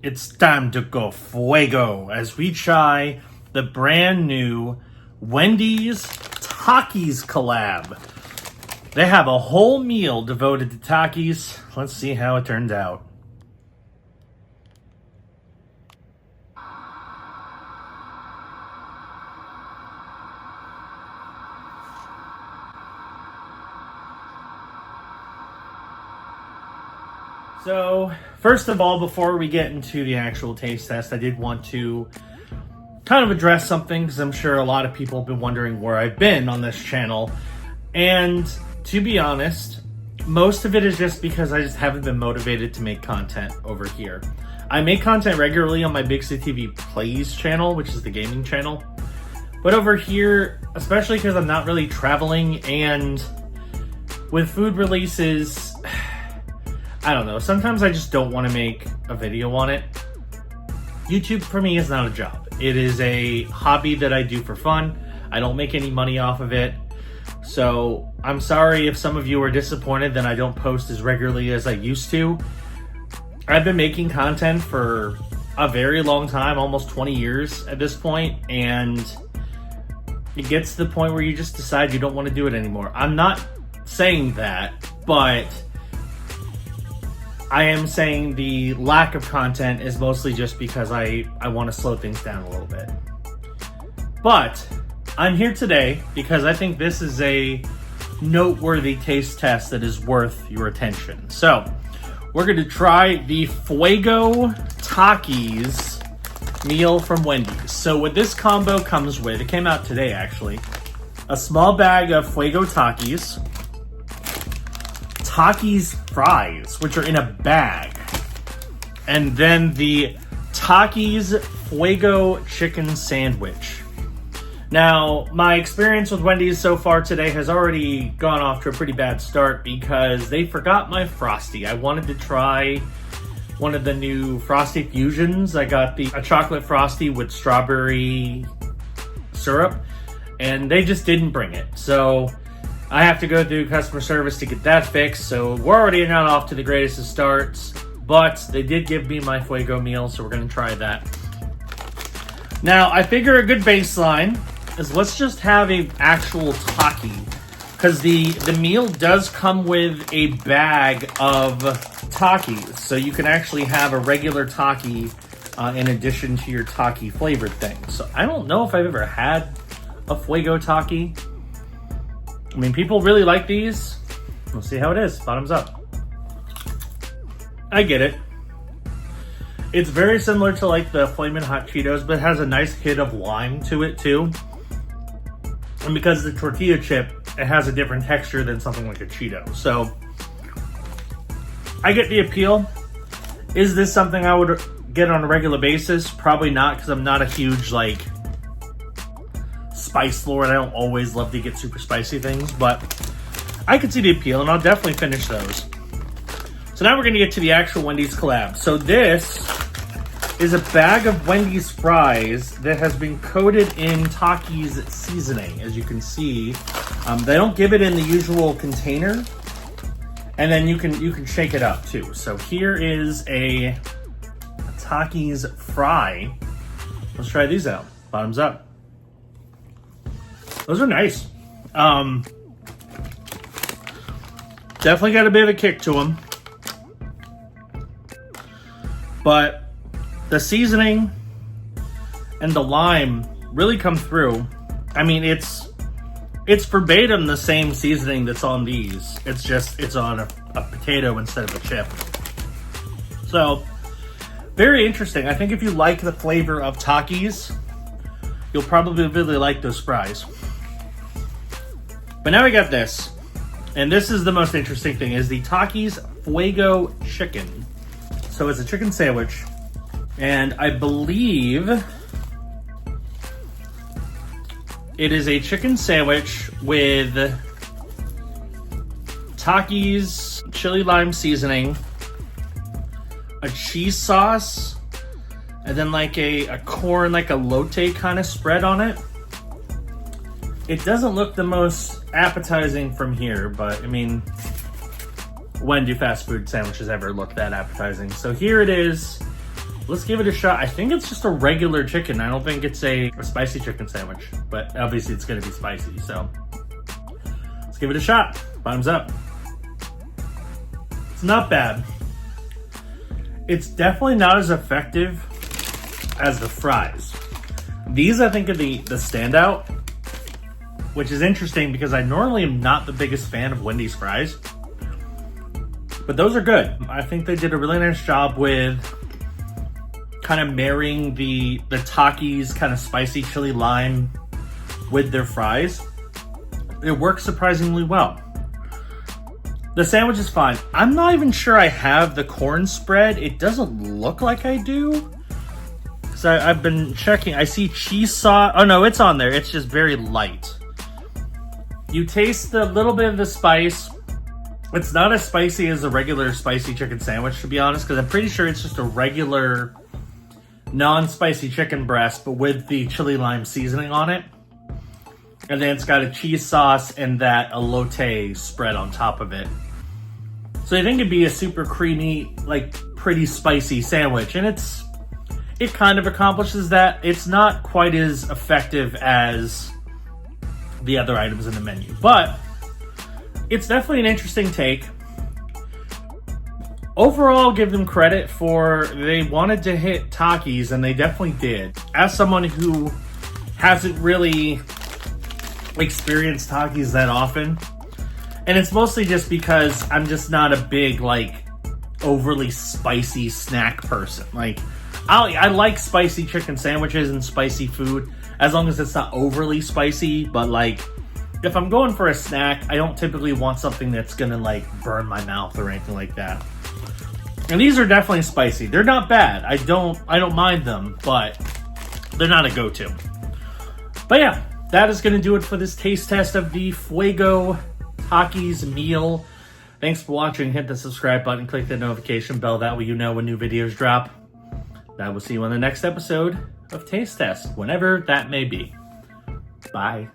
It's time to go fuego as we try the brand new Wendy's Takis collab. They have a whole meal devoted to Takis. Let's see how it turns out. So, first of all, before we get into the actual taste test, I did want to kind of address something because I'm sure a lot of people have been wondering where I've been on this channel. And to be honest, most of it is just because I just haven't been motivated to make content over here. I make content regularly on my BigCTV Plays channel, which is the gaming channel. But over here, especially because I'm not really traveling and with food releases, I don't know, sometimes I just don't want to make a video on it. YouTube for me is not a job. It is a hobby that I do for fun. I don't make any money off of it. So I'm sorry if some of you are disappointed that I don't post as regularly as I used to. I've been making content for a very long time, almost 20 years at this point, and it gets to the point where you just decide you don't want to do it anymore. I'm not saying that, but I am saying the lack of content is mostly just because I want to slow things down a little bit. But I'm here today because I think this is a noteworthy taste test that is worth your attention. So, we're going to try the Fuego Takis meal from Wendy's. So what this combo comes with, it came out today actually, a small bag of Fuego Takis, Takis fries, which are in a bag, and then the Takis Fuego chicken sandwich. Now, my experience with Wendy's so far today has already gone off to a pretty bad start because they forgot my Frosty. I wanted to try one of the new Frosty fusions. I got a chocolate Frosty with strawberry syrup, and they just didn't bring it. So I have to go through customer service to get that fixed, so we're already not off to the greatest of starts, but they did give me my Fuego meal, so we're going to try that. Now, I figure a good baseline is let's just have an actual Taki, because the meal does come with a bag of Takis, so you can actually have a regular Taki in addition to your Taki flavored thing. So I don't know if I've ever had a Fuego Taki. I mean, people really like these. We'll see how it is. Bottoms up. I get it. It's very similar to like the Flamin' Hot Cheetos, but it has a nice hit of lime to it too. And because the tortilla chip, it has a different texture than something like a Cheeto. So I get the appeal. Is this something I would get on a regular basis? Probably not, because I'm not a huge like spice lord. I don't always love to get super spicy things, but I could see the appeal, and I'll definitely finish those. So now we're going to get to the actual Wendy's collab. So this is a bag of Wendy's fries that has been coated in Takis seasoning. As you can see, they don't give it in the usual container, and then you can shake it up too. So here is a Takis fry. Let's try these out. Bottoms up. Those are nice. Definitely got a bit of a kick to them. But the seasoning and the lime really come through. I mean, it's verbatim the same seasoning that's on these. It's just, it's on a potato instead of a chip. So, very interesting. I think if you like the flavor of Takis, you'll probably really like those fries. But now we got this. And this is the most interesting thing, is the Takis Fuego chicken. So it's a chicken sandwich. And I believe it is a chicken sandwich with Takis chili lime seasoning, a cheese sauce, and then like a corn, like a elote kind of spread on it. It doesn't look the most appetizing from here, but I mean, when do fast food sandwiches ever look that appetizing? So here it is. let's give it a shot. I think it's just a regular chicken. I don't think it's a spicy chicken sandwich, but obviously it's gonna be spicy, so let's give it a shot. Bottoms up. It's not bad. It's definitely not as effective as the fries. These, I think, are the standout, which is interesting because I normally am not the biggest fan of Wendy's fries, but those are good. I think they did a really nice job with kind of marrying the Takis kind of spicy chili lime with their fries. It works surprisingly well. The sandwich is fine. I'm not even sure I have the corn spread. It doesn't look like I do. So I've been checking. I see cheese sauce. Oh no, it's on there. It's just very light. You taste the little bit of the spice. It's not as spicy as a regular spicy chicken sandwich, to be honest, because I'm pretty sure it's just a regular non-spicy chicken breast, but with the chili lime seasoning on it. And then it's got a cheese sauce and that elote spread on top of it. So I think it'd be a super creamy, like pretty spicy sandwich. And it kind of accomplishes that. It's not quite as effective as the other items in the menu, but it's definitely an interesting take. Overall, give them credit for they wanted to hit Takis, and they definitely did. As someone who hasn't really experienced Takis that often, and it's mostly just because I'm just not a big, like, overly spicy snack person. Like, I like spicy chicken sandwiches and spicy food, as long as it's not overly spicy, but, like, if I'm going for a snack, I don't typically want something that's gonna, like, burn my mouth or anything like that. And these are definitely spicy. They're not bad. I don't mind them, but they're not a go-to. But yeah, that is gonna do it for this taste test of the Fuego Takis meal. Thanks for watching. Hit the subscribe button, click the notification bell. That way you know when new videos drop. I will see you on the next episode of Taste Test, whenever that may be. Bye.